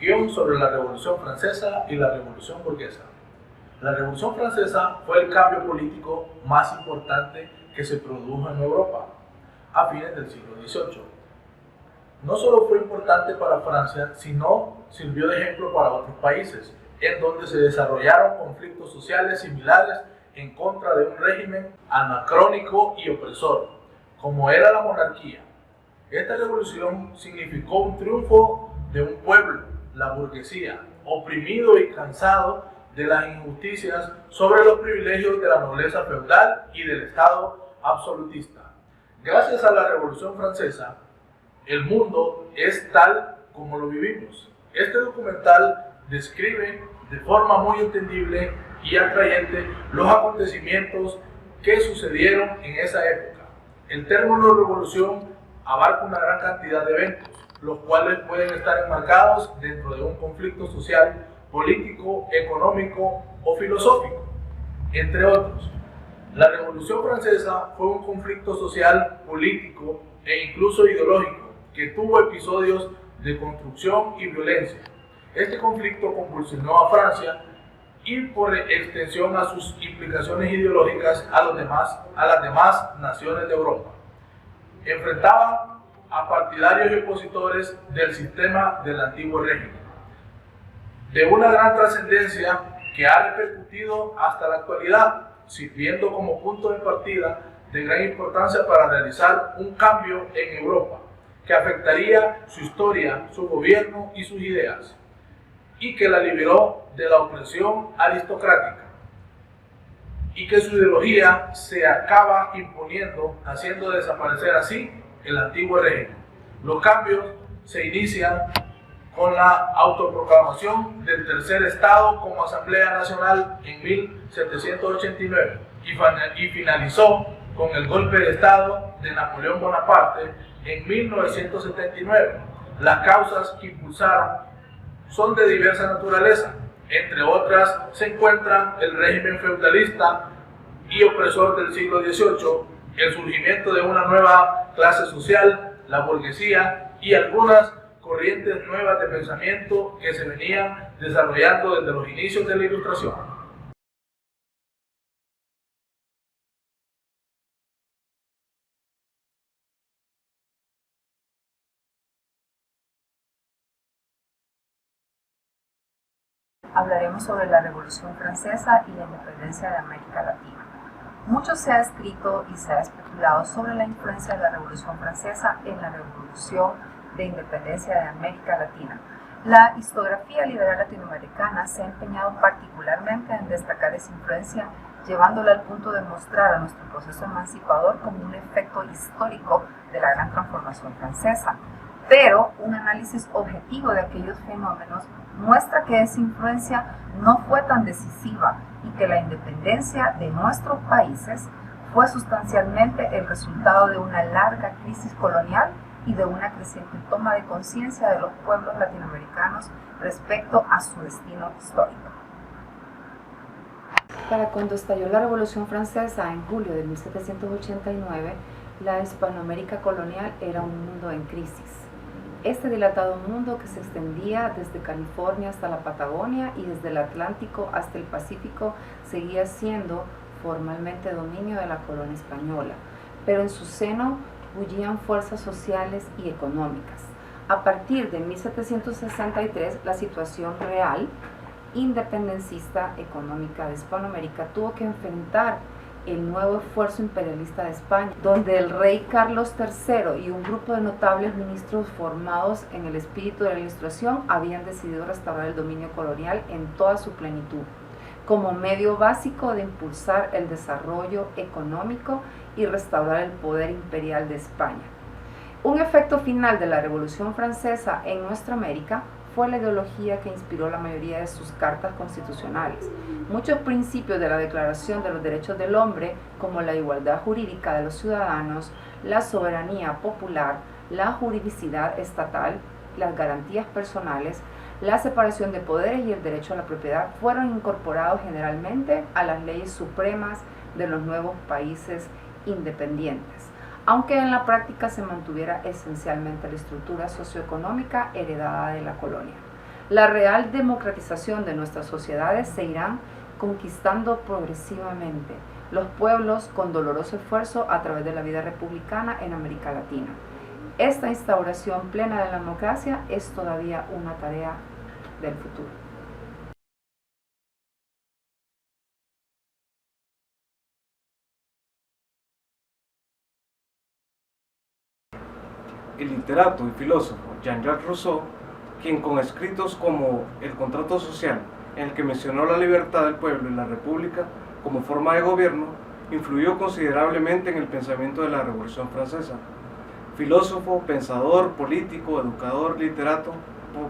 Guión sobre la Revolución Francesa y la Revolución Burguesa. La Revolución Francesa fue el cambio político más importante que se produjo en Europa a fines del siglo XVIII. No solo fue importante para Francia, sino sirvió de ejemplo para otros países, en donde se desarrollaron conflictos sociales similares en contra de un régimen anacrónico y opresor, como era la monarquía. Esta revolución significó un triunfo de un pueblo, la burguesía, oprimido y cansado de las injusticias sobre los privilegios de la nobleza feudal y del Estado absolutista. Gracias a la Revolución Francesa, el mundo es tal como lo vivimos. Este documental describe de forma muy entendible y atrayente los acontecimientos que sucedieron en esa época. El término revolución abarca una gran cantidad de eventos, los cuales pueden estar enmarcados dentro de un conflicto social, político, económico o filosófico, entre otros. La Revolución Francesa fue un conflicto social, político e incluso ideológico que tuvo episodios de construcción y violencia. Este conflicto convulsionó a Francia y por extensión a sus implicaciones ideológicas a las demás naciones de Europa. Enfrentaba a partidarios y opositores del sistema del antiguo régimen, de una gran trascendencia que ha repercutido hasta la actualidad, sirviendo como punto de partida de gran importancia para realizar un cambio en Europa que afectaría su historia, su gobierno y sus ideas, y que la liberó de la opresión aristocrática, y que su ideología se acaba imponiendo, haciendo desaparecer así el antiguo régimen. Los cambios se inician con la autoproclamación del Tercer Estado como Asamblea Nacional en 1789 y finalizó con el golpe de Estado de Napoleón Bonaparte en 1979. Las causas que impulsaron son de diversa naturaleza. Entre otras se encuentran el régimen feudalista y opresor del siglo XVIII, el surgimiento de una nueva clase social, la burguesía, y algunas corrientes nuevas de pensamiento que se venían desarrollando desde los inicios de la Ilustración. Hablaremos sobre la Revolución Francesa y la independencia de América Latina. Mucho se ha escrito y se ha especulado sobre la influencia de la Revolución Francesa en la Revolución de Independencia de América Latina. La historiografía liberal latinoamericana se ha empeñado particularmente en destacar esa influencia, llevándola al punto de mostrar a nuestro proceso emancipador como un efecto histórico de la gran transformación francesa. Pero un análisis objetivo de aquellos fenómenos muestra que esa influencia no fue tan decisiva y que la independencia de nuestros países fue sustancialmente el resultado de una larga crisis colonial y de una creciente toma de conciencia de los pueblos latinoamericanos respecto a su destino histórico. Para cuando estalló la Revolución Francesa en julio de 1789, la Hispanoamérica colonial era un mundo en crisis. Este dilatado mundo que se extendía desde California hasta la Patagonia y desde el Atlántico hasta el Pacífico seguía siendo formalmente dominio de la colonia española, pero en su seno bullían fuerzas sociales y económicas. A partir de 1763, la situación real, independencista económica de Hispanoamérica tuvo que enfrentar el nuevo esfuerzo imperialista de España, donde el rey Carlos III y un grupo de notables ministros formados en el espíritu de la Ilustración habían decidido restaurar el dominio colonial en toda su plenitud, como medio básico de impulsar el desarrollo económico y restaurar el poder imperial de España. Un efecto final de la Revolución Francesa en nuestra América fue la ideología que inspiró la mayoría de sus cartas constitucionales. Muchos principios de la Declaración de los Derechos del Hombre, como la igualdad jurídica de los ciudadanos, la soberanía popular, la juridicidad estatal, las garantías personales, la separación de poderes y el derecho a la propiedad, fueron incorporados generalmente a las leyes supremas de los nuevos países independientes, aunque en la práctica se mantuviera esencialmente la estructura socioeconómica heredada de la colonia. La real democratización de nuestras sociedades se irán conquistando progresivamente los pueblos con doloroso esfuerzo a través de la vida republicana en América Latina. Esta instauración plena de la democracia es todavía una tarea del futuro. El literato y filósofo Jean-Jacques Rousseau, quien con escritos como El contrato social, en el que mencionó la libertad del pueblo y la república como forma de gobierno, influyó considerablemente en el pensamiento de la Revolución Francesa. Filósofo, pensador, político, educador, literato,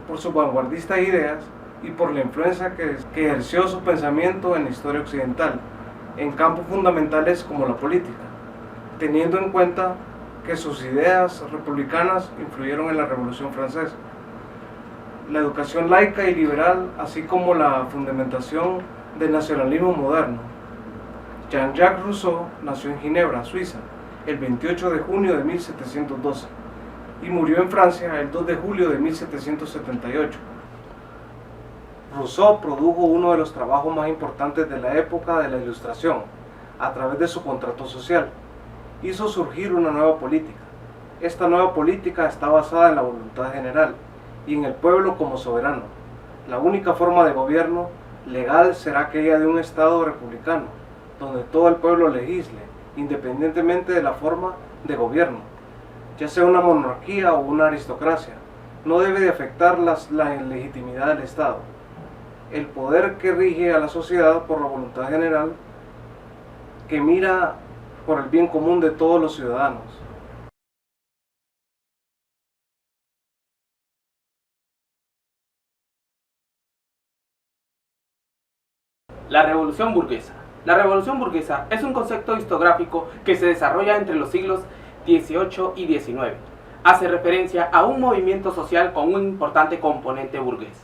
por sus vanguardistas ideas y por la influencia que ejerció su pensamiento en la historia occidental, en campos fundamentales como la política, teniendo en cuenta que sus ideas republicanas influyeron en la Revolución Francesa. La educación laica y liberal, así como la fundamentación del nacionalismo moderno. Jean-Jacques Rousseau nació en Ginebra, Suiza, el 28 de junio de 1712 y murió en Francia el 2 de julio de 1778. Rousseau produjo uno de los trabajos más importantes de la época de la Ilustración, a través de su contrato social. Hizo surgir una nueva política. Esta nueva política está basada en la voluntad general y en el pueblo como soberano. La única forma de gobierno legal será aquella de un Estado republicano, donde todo el pueblo legisle, independientemente de la forma de gobierno, ya sea una monarquía o una aristocracia. No debe de afectar la legitimidad del Estado. El poder que rige a la sociedad por la voluntad general, que mira por el bien común de todos los ciudadanos. La Revolución Burguesa. La Revolución Burguesa es un concepto historiográfico que se desarrolla entre los siglos XVIII y XIX. Hace referencia a un movimiento social con un importante componente burgués.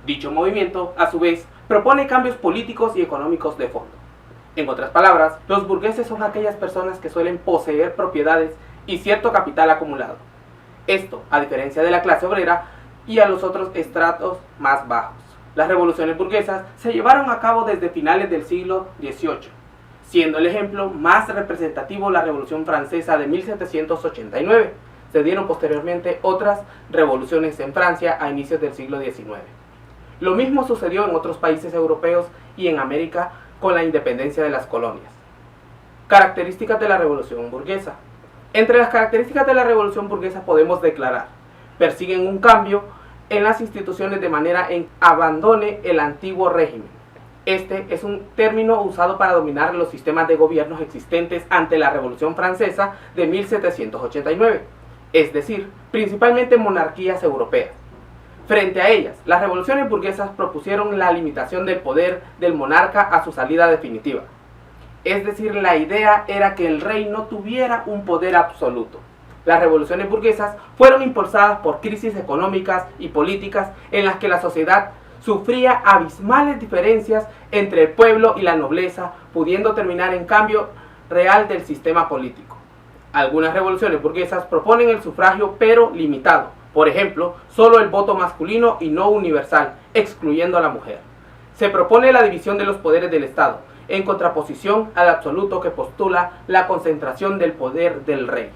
Dicho movimiento, a su vez, propone cambios políticos y económicos de fondo. En otras palabras, los burgueses son aquellas personas que suelen poseer propiedades y cierto capital acumulado. Esto, a diferencia de la clase obrera y a los otros estratos más bajos. Las revoluciones burguesas se llevaron a cabo desde finales del siglo XVIII, siendo el ejemplo más representativo la Revolución Francesa de 1789. Se dieron posteriormente otras revoluciones en Francia a inicios del siglo XIX. Lo mismo sucedió en otros países europeos y en América con la independencia de las colonias. Características de la Revolución Burguesa. Entre las características de la Revolución Burguesa podemos declarar: persiguen un cambio en las instituciones de manera en que abandone el antiguo régimen. Este es un término usado para dominar los sistemas de gobiernos existentes ante la Revolución Francesa de 1789, es decir, principalmente monarquías europeas. Frente a ellas, las revoluciones burguesas propusieron la limitación del poder del monarca a su salida definitiva. Es decir, la idea era que el rey no tuviera un poder absoluto. Las revoluciones burguesas fueron impulsadas por crisis económicas y políticas en las que la sociedad sufría abismales diferencias entre el pueblo y la nobleza, pudiendo terminar en cambio real del sistema político. Algunas revoluciones burguesas proponen el sufragio pero limitado. Por ejemplo, solo el voto masculino y no universal, excluyendo a la mujer. Se propone la división de los poderes del Estado, en contraposición al absoluto que postula la concentración del poder del rey.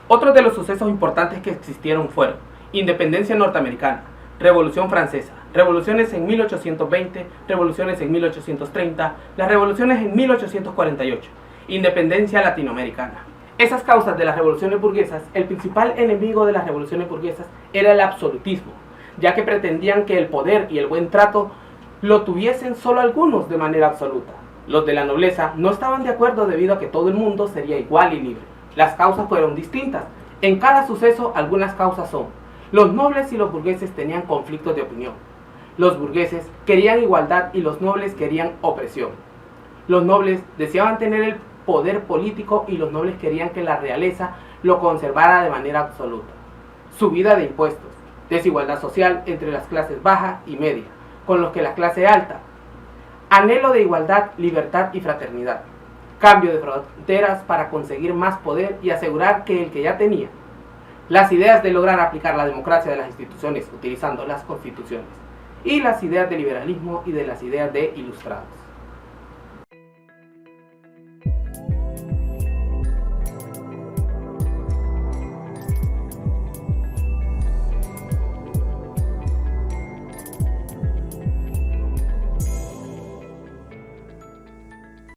Otros de los sucesos importantes que existieron fueron Independencia norteamericana, Revolución Francesa, revoluciones en 1820, revoluciones en 1830, las revoluciones en 1848, Independencia latinoamericana. Esas causas de las revoluciones burguesas, el principal enemigo de las revoluciones burguesas era el absolutismo, ya que pretendían que el poder y el buen trato lo tuviesen solo algunos de manera absoluta. Los de la nobleza no estaban de acuerdo debido a que todo el mundo sería igual y libre. Las causas fueron distintas. En cada suceso, algunas causas son: los nobles y los burgueses tenían conflictos de opinión. Los burgueses querían igualdad y los nobles querían opresión. Los nobles deseaban tener el poder político y los nobles querían que la realeza lo conservara de manera absoluta. Subida de impuestos, desigualdad social entre las clases baja y media, con los que la clase alta. Anhelo de igualdad, libertad y fraternidad. Cambio de fronteras para conseguir más poder y asegurar que el que ya tenía. las ideas de lograr aplicar la democracia de las instituciones utilizando las constituciones, y las ideas de liberalismo y de las ideas de ilustrados.